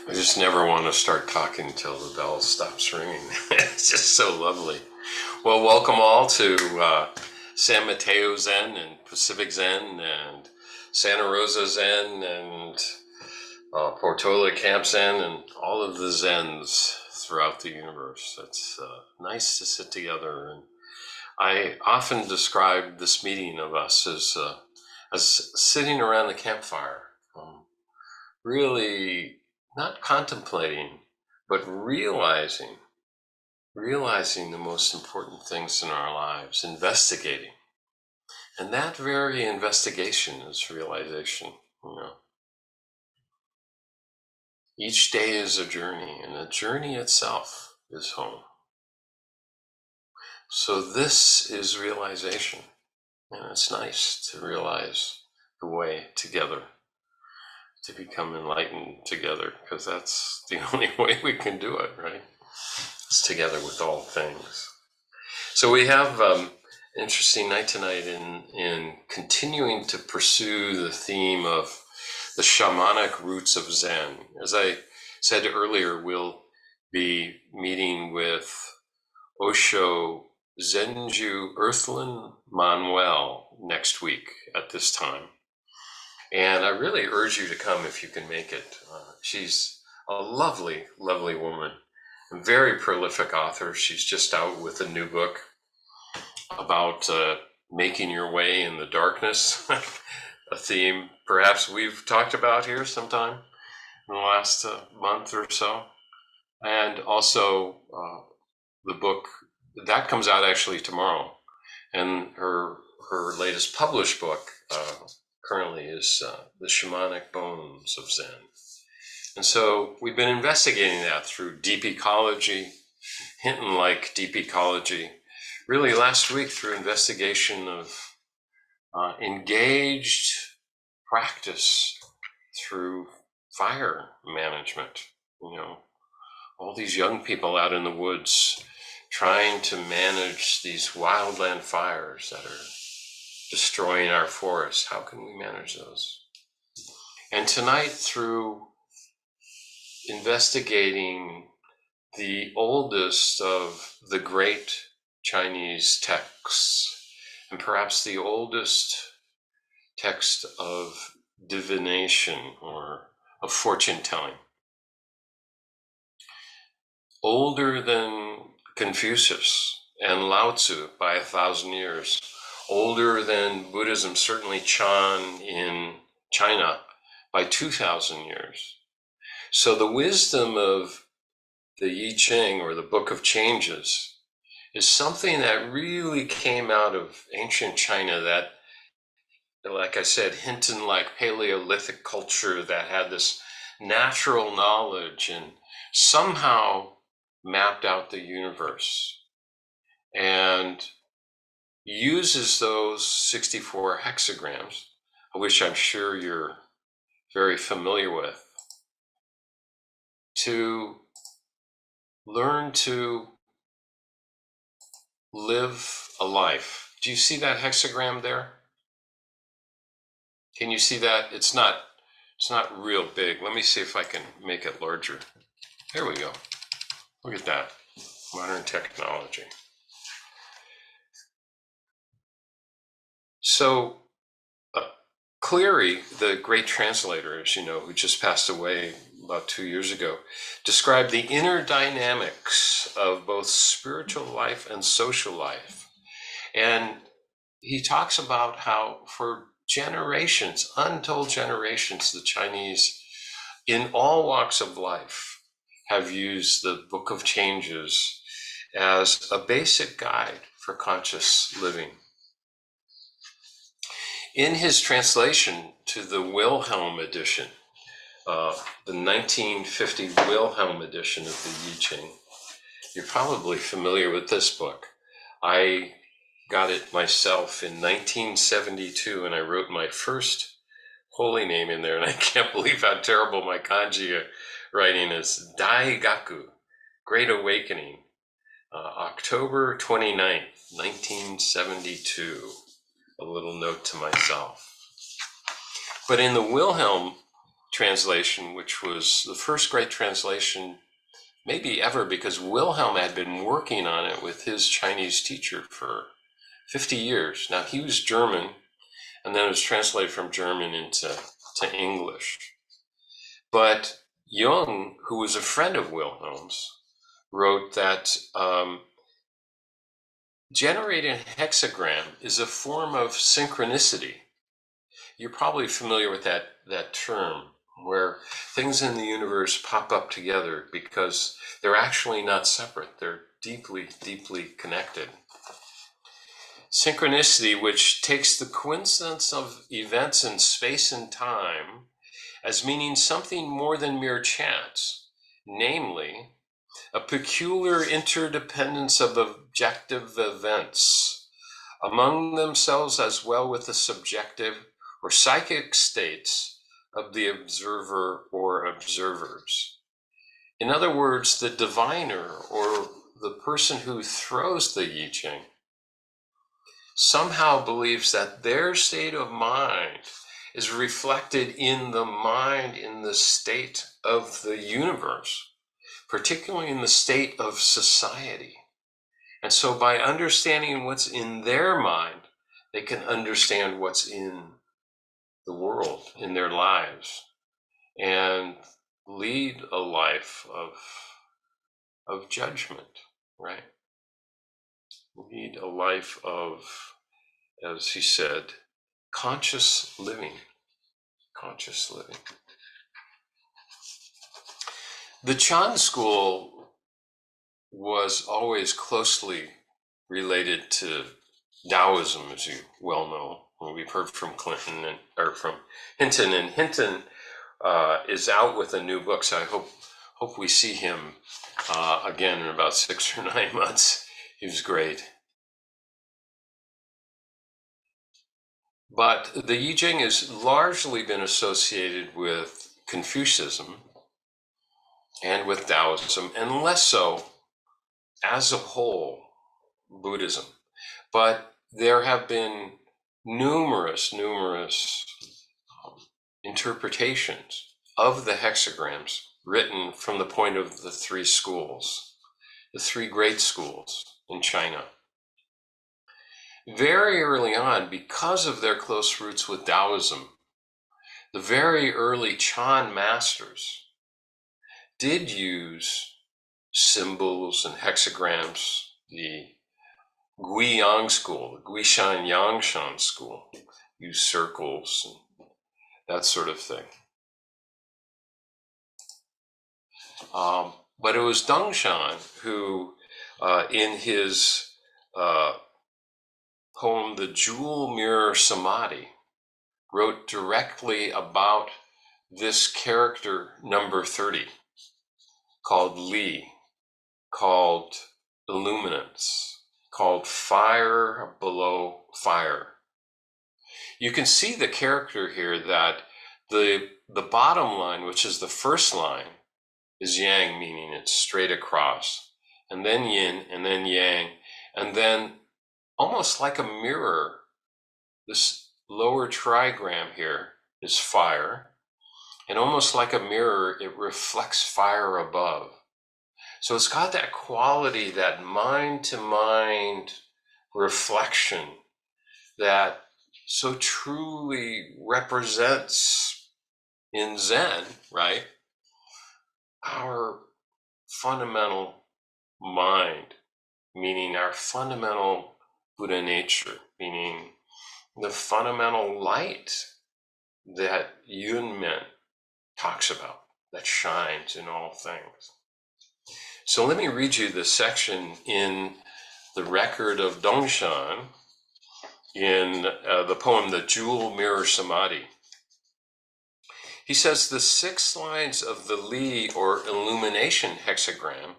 I just never want to start talking until the bell stops ringing. It's just so lovely. Well, welcome all to San Mateo Zen and Pacific Zen and Santa Rosa Zen and Portola Camp Zen and all of the Zens throughout the universe. It's nice to sit together. And I often describe this meeting of us as sitting around the campfire, really not contemplating, but realizing the most important things in our lives, investigating. And that very investigation is realization, Each day is a journey, and the journey itself is home. So this is realization, and it's nice to realize the way together, to become enlightened together, because that's the only way we can do it, right? It's together with all things. So we have an interesting night tonight in continuing to pursue the theme of the shamanic roots of Zen. As I said earlier, we'll be meeting with Osho Zenju Earthlyn Manuel next week at this time. And I really urge you to come if you can make it. She's a lovely, lovely woman, a very prolific author. She's just out with a new book about making your way in the darkness, a theme perhaps we've talked about here sometime in the last month or so. And also the book, that comes out actually tomorrow. And her latest published book currently is The Shamanic Bones of Zen. And so we've been investigating that through deep ecology, Hinton-like deep ecology, really last week through investigation of engaged practice through fire management. All these young people out in the woods trying to manage these wildland fires that are destroying our forests. How can we manage those? And tonight, through investigating the oldest of the great Chinese texts, and perhaps the oldest text of divination or of fortune telling, older than Confucius and Lao Tzu by 1,000 years, older than Buddhism, certainly Chan in China, by 2,000 years. So the wisdom of the Yi Jing, or the Book of Changes, is something that really came out of ancient China, that, like I said, Hinton-like Paleolithic culture that had this natural knowledge and somehow mapped out the universe and uses those 64 hexagrams, which I'm sure you're very familiar with, to learn to live a life. Do you see that hexagram there? Can you see that? It's not real big. Let me see if I can make it larger. There we go. Look at that. Modern technology. So Cleary, the great translator, as you know, who just passed away about 2 years ago, described the inner dynamics of both spiritual life and social life. And he talks about how for generations, untold generations, the Chinese, in all walks of life, have used the Book of Changes as a basic guide for conscious living. In his translation to the Wilhelm edition, the 1950 Wilhelm edition of the Yijing, you're probably familiar with this book. I got it myself in 1972, and I wrote my first holy name in there, and I can't believe how terrible my kanji writing is. Daigaku, Great Awakening, October 29th, 1972. A little note to myself. But in the Wilhelm translation, which was the first great translation maybe ever, because Wilhelm had been working on it with his Chinese teacher for 50 years. Now, he was German, and then it was translated from German into English. But Jung, who was a friend of Wilhelm's, wrote that generating a hexagram is a form of synchronicity. You're probably familiar with that term, where things in the universe pop up together because they're actually not separate. They're deeply, deeply connected. Synchronicity, which takes the coincidence of events in space and time as meaning something more than mere chance, namely, a peculiar interdependence of objective events among themselves as well with the subjective or psychic states of the observer or observers. In other words, the diviner or the person who throws the Yijing somehow believes that their state of mind is reflected in the mind, in the state of the universe, particularly in the state of society. And so by understanding what's in their mind, they can understand what's in the world, in their lives, and lead a life of judgment, right? Lead a life of, as he said, conscious living. Conscious living. The Chan school was always closely related to Taoism, as you well know. We've heard from from Hinton, and Hinton is out with a new book, so I hope we see him again in about 6 or 9 months. He was great. But the Yijing has largely been associated with Confucianism and with Taoism, and less so, as a whole, Buddhism. But there have been numerous interpretations of the hexagrams written from the point of the 3 schools, the 3 great schools in China. Very early on, because of their close roots with Taoism, the very early Chan masters did use symbols and hexagrams. The Guiyang school, the Guishan Yangshan school, use circles and that sort of thing. But it was Dongshan who, in his poem, The Jewel Mirror Samadhi, wrote directly about this character number 30, called Li, called illuminance, called fire below fire. You can see the character here that the bottom line, which is the first line, is yang, meaning it's straight across, and then yin, and then yang, and then almost like a mirror, this lower trigram here is fire, and almost like a mirror, it reflects fire above. So it's got that quality, that mind-to-mind reflection that so truly represents in Zen, right, our fundamental mind, meaning our fundamental Buddha nature, meaning the fundamental light that Yunmen talks about, that shines in all things. So let me read you this section in the record of Dongshan in the poem, The Jewel Mirror Samadhi. He says the 6 lines of the Li, or illumination hexagram,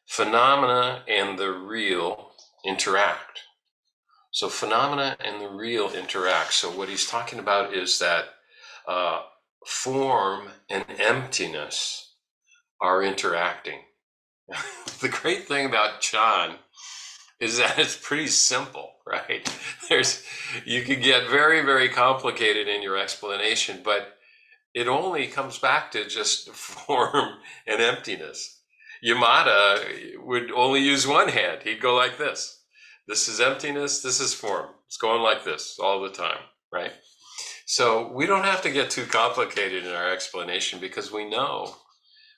phenomena and the real interact. So phenomena and the real interact. So what he's talking about is that form and emptiness are interacting. The great thing about Chan is that it's pretty simple, right? You can get very, very complicated in your explanation, but it only comes back to just form and emptiness. Yamada would only use one hand. He'd go like this. This is emptiness, this is form. It's going like this all the time, right? So we don't have to get too complicated in our explanation, because we know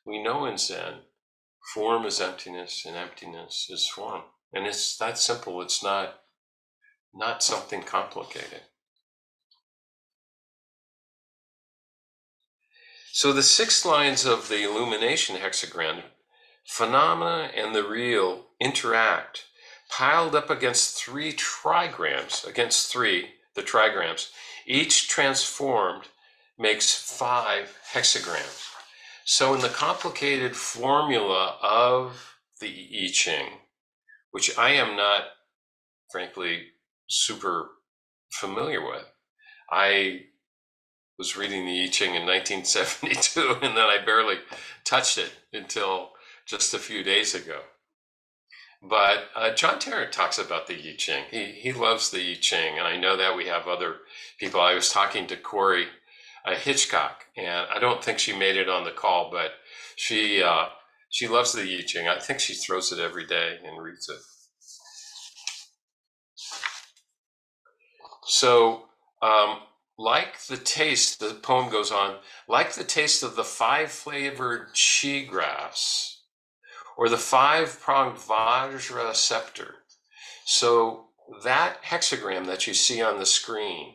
in Zen, form is emptiness and emptiness is form. And it's that simple. It's not something complicated. So the 6 lines of the Illumination hexagram, phenomena and the real interact, piled up against 3 trigrams, the trigrams, each transformed makes 5 hexagrams. So in the complicated formula of the I Ching, which I am not, frankly, super familiar with, I was reading the I Ching in 1972, and then I barely touched it until just a few days ago. But John Tarrant talks about the I Ching. He loves the I Ching, and I know that we have other people. I was talking to Corey Hitchcock, and I don't think she made it on the call, but she loves the I Ching. I think she throws it every day and reads it. So, like the taste, the poem goes on, like the taste of the 5-flavored chi grass or the 5-pronged Vajra scepter. So that hexagram that you see on the screen,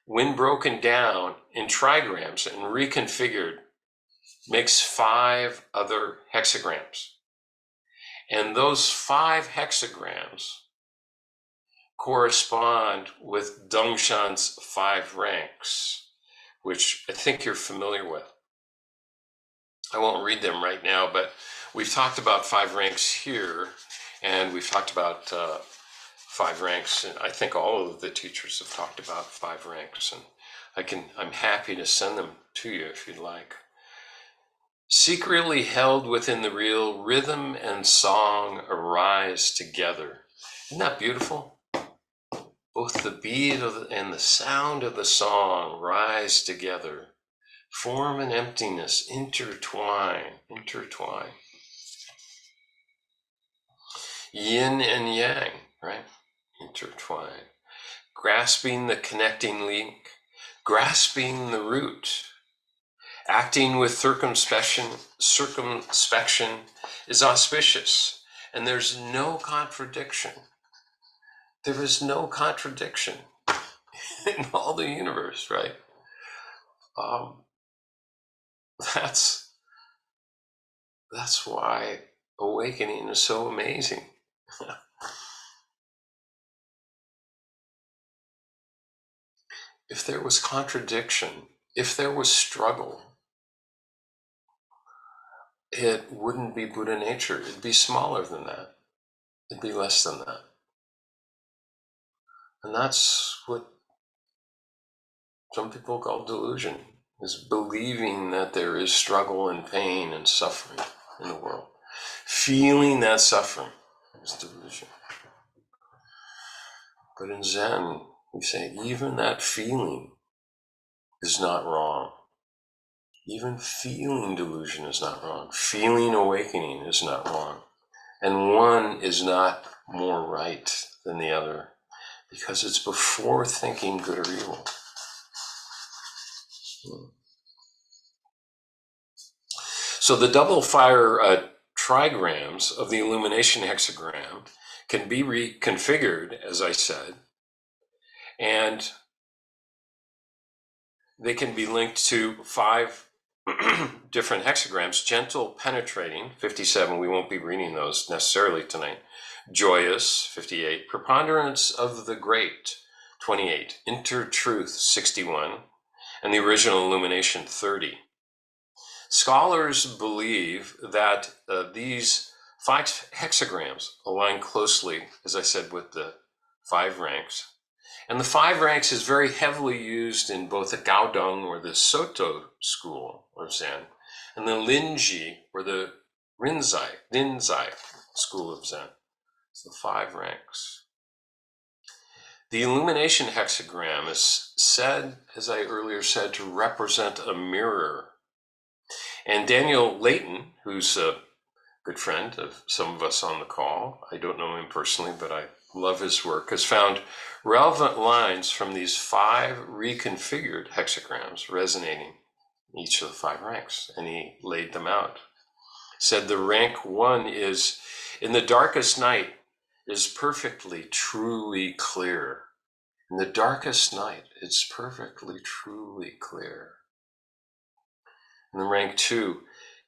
when broken down in trigrams and reconfigured, makes 5 other hexagrams. And those 5 hexagrams correspond with Dongshan's 5 ranks, which I think you're familiar with. I won't read them right now, but we've talked about 5 ranks here, and we've talked about 5 ranks, and I think all of the teachers have talked about 5 ranks, and I'm happy to send them to you if you'd like. Secretly held within the real, rhythm and song arise together. Isn't that beautiful? Both the beat and the sound of the song rise together. Form and emptiness intertwine. Yin and yang, right? Intertwine. Grasping the connecting link, grasping the root. Acting with circumspection is auspicious, and there's no contradiction. There is no contradiction in all the universe, right? That's why awakening is so amazing. If there was contradiction, if there was struggle, it wouldn't be Buddha nature. It'd be smaller than that. It'd be less than that. And that's what some people call delusion, is believing that there is struggle and pain and suffering in the world. Feeling that suffering is delusion. But in Zen, we say even that feeling is not wrong. Even feeling delusion is not wrong. Feeling awakening is not wrong. And one is not more right than the other, because it's before thinking good or evil. So the double fire trigrams of the Illumination hexagram can be reconfigured, as I said, and they can be linked to 5 different hexagrams: gentle, penetrating, 57. We won't be reading those necessarily tonight. Joyous, 58. Preponderance of the great, 28. Intertruth, 61. And the original Illumination, 30. Scholars believe that these 5 hexagrams align closely, as I said, with the 5 ranks. And the 5 ranks is very heavily used in both the Gaodong, or the Soto school of Zen, and the Linji, or the Rinzai school of Zen. It's the 5 ranks. The Illumination hexagram is said, as I earlier said, to represent a mirror. And Daniel Layton, who's a good friend of some of us on the call, I don't know him personally, but I love his work, has found relevant lines from these 5 reconfigured hexagrams resonating in each of the 5 ranks, and he laid them out. Said the rank 1 is, in the darkest night is perfectly, truly clear. In the darkest night, it's perfectly, truly clear. In the rank 2,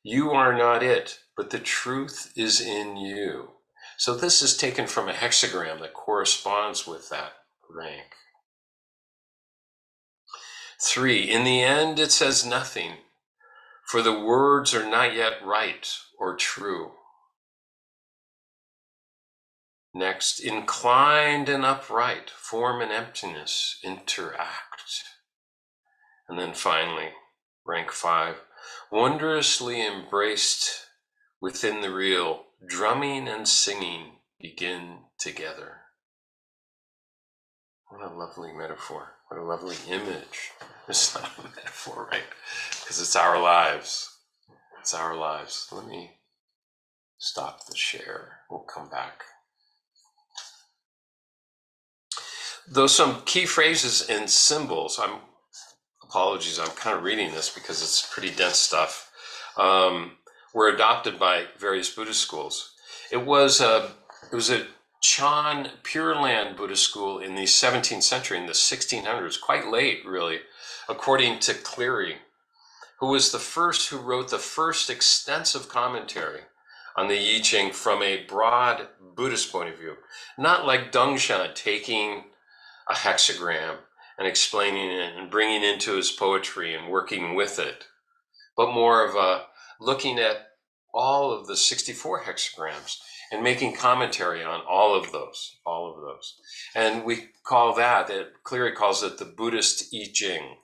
you are not it, but the truth is in you. So this is taken from a hexagram that corresponds with that rank. 3, in the end it says nothing, for the words are not yet right or true. Next, inclined and upright, form and emptiness interact. And then finally, rank 5, wondrously embraced within the real, drumming and singing begin together. What a lovely metaphor. What a lovely image. It's not a metaphor, right? Because it's our lives. It's our lives. Let me stop the share. We'll come back. Though some key phrases and symbols, apologies, I'm kind of reading this because it's pretty dense stuff, were adopted by various Buddhist schools. It was a Chan Pure Land Buddhist school in the 17th century, in the 1600s, quite late, really, according to Cleary, who was the first who wrote the first extensive commentary on the Yi Jing from a broad Buddhist point of view, not like Dongshan taking a hexagram and explaining it and bringing it into his poetry and working with it, but more of a looking at all of the 64 hexagrams and making commentary on all of those. And we call that Cleary calls it the Buddhist I Ching.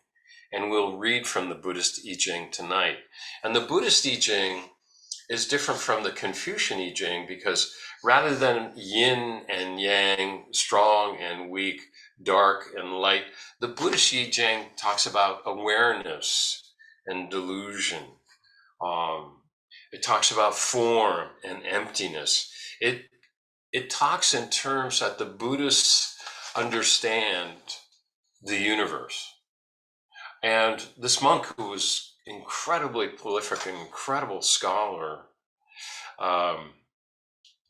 And we'll read from the Buddhist I Ching tonight. And the Buddhist I Ching is different from the Confucian I Ching because rather than yin and yang, strong and weak, dark and light, the Buddhist Yi Jing talks about awareness and delusion. It talks about form and emptiness. It talks in terms that the Buddhists understand the universe. And this monk, who was incredibly prolific, an incredible scholar,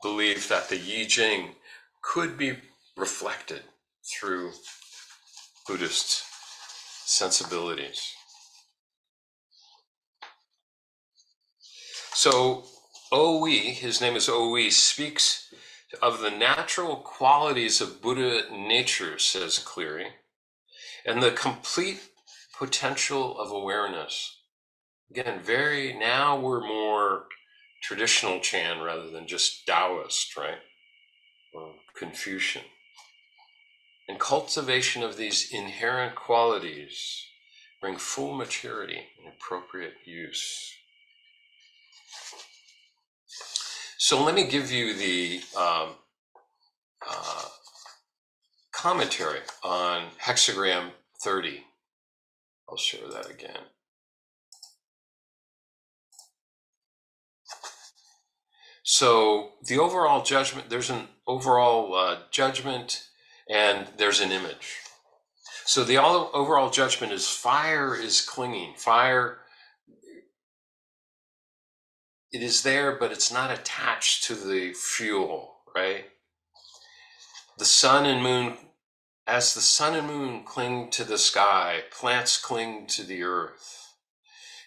believed that the Yi Jing could be reflected through Buddhist sensibilities. So Owe, his name is Owe, speaks of the natural qualities of Buddha nature, says Cleary, and the complete potential of awareness. Again, now we're more traditional Chan rather than just Daoist, right? Or Confucian. And cultivation of these inherent qualities bring full maturity and appropriate use. So let me give you the commentary on hexagram 30. I'll share that again. So the overall judgment, there's an overall judgment and there's an image. So the overall judgment is fire is clinging. Fire, it is there, but it's not attached to the fuel, right? The sun and moon, as the sun and moon cling to the sky, plants cling to the earth.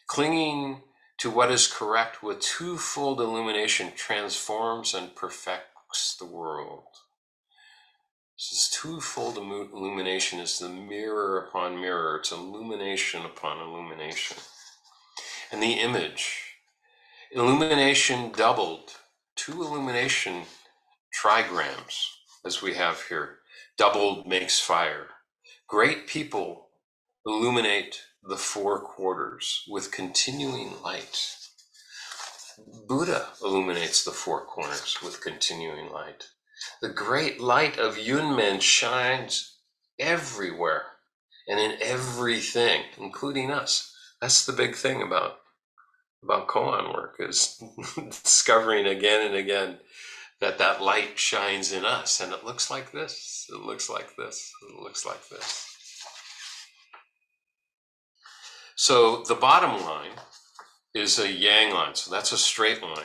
Clinging to what is correct with twofold illumination transforms and perfects the world. This twofold illumination is the mirror upon mirror. It's illumination upon illumination. And the image, illumination doubled, 2 illumination trigrams, as we have here. Doubled makes fire. Great people illuminate the 4 quarters with continuing light. Buddha illuminates the 4 corners with continuing light. The great light of Yunmen shines everywhere and in everything, including us. That's the big thing about koan work, is discovering again and again that light shines in us, and it looks like this, it looks like this, it looks like this. So the bottom line is a yang line, so that's a straight line.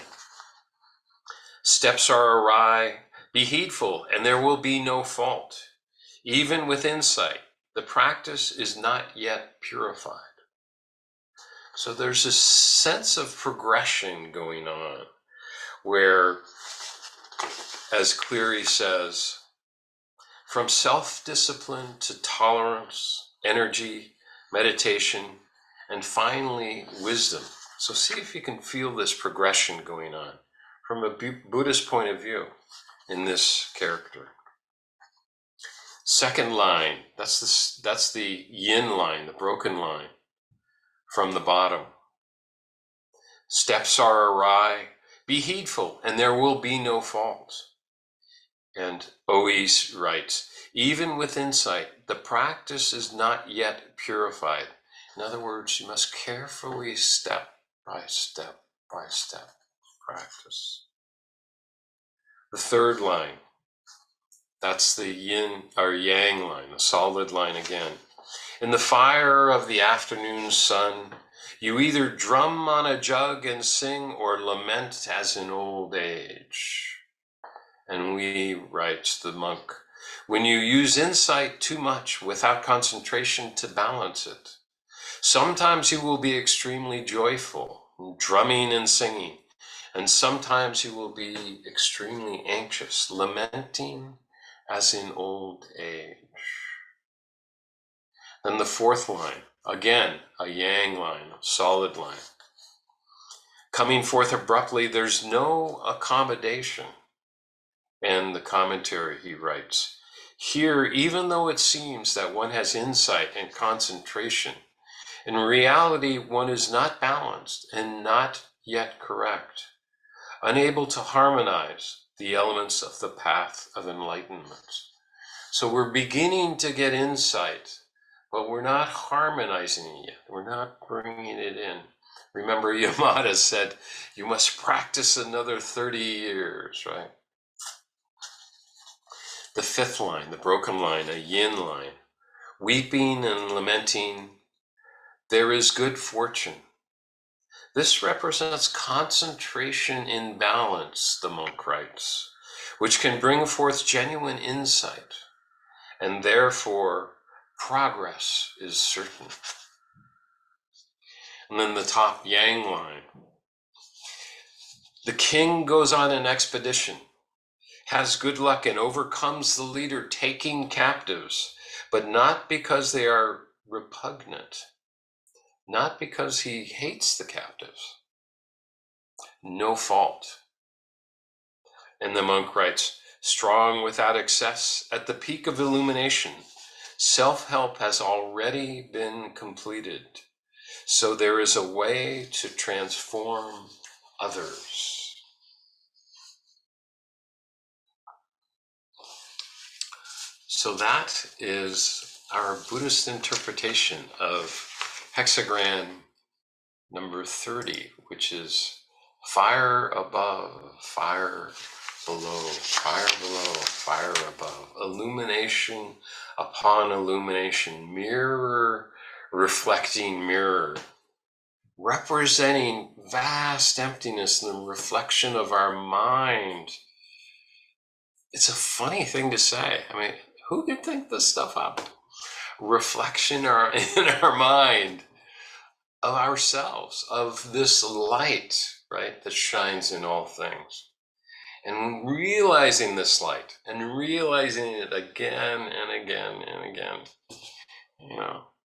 Steps are awry, be heedful, and there will be no fault. Even with insight, the practice is not yet purified. So there's a sense of progression going on where, as Cleary says, from self-discipline to tolerance, energy, meditation, and finally wisdom. So see if you can feel this progression going on from a Buddhist point of view in this character. Second line, that's the yin line, the broken line from the bottom. Steps are awry, be heedful, and there will be no fault. And Ois writes, even with insight, the practice is not yet purified. In other words, you must carefully step by step by step practice. The third line, that's the yin or yang line, the solid line again. In the fire of the afternoon sun, you either drum on a jug and sing or lament as in old age. And we, writes the monk, when you use insight too much without concentration to balance it, sometimes you will be extremely joyful, drumming and singing, and sometimes you will be extremely anxious, lamenting as in old age. Then the fourth line, again, a yang line, a solid line. Coming forth abruptly, there's no accommodation. And the commentary, he writes, here, even though it seems that one has insight and concentration, in reality, one is not balanced and not yet correct, unable to harmonize the elements of the path of enlightenment. So we're beginning to get insight, but we're not harmonizing it yet. We're not bringing it in. Remember, Yamada said, you must practice another 30 years, right? The fifth line, the broken line, a yin line, weeping and lamenting, there is good fortune. This represents concentration in balance, the monk writes, which can bring forth genuine insight, and therefore progress is certain. And then the top yang line, the king goes on an expedition, has good luck and overcomes the leader taking captives, but not because they are repugnant, not because he hates the captives. No fault. And the monk writes, strong without excess, at the peak of illumination, self-help has already been completed. So there is a way to transform others. So that is our Buddhist interpretation of Hexagram number 30, which is fire above, fire below, fire below, fire above, illumination upon illumination, mirror reflecting mirror, representing vast emptiness in the reflection of our mind. It's a funny thing to say. I mean, who could think this stuff up? Reflection in our mind of ourselves, of this light, right, that shines in all things. And realizing this light and realizing it again and again and again, you know,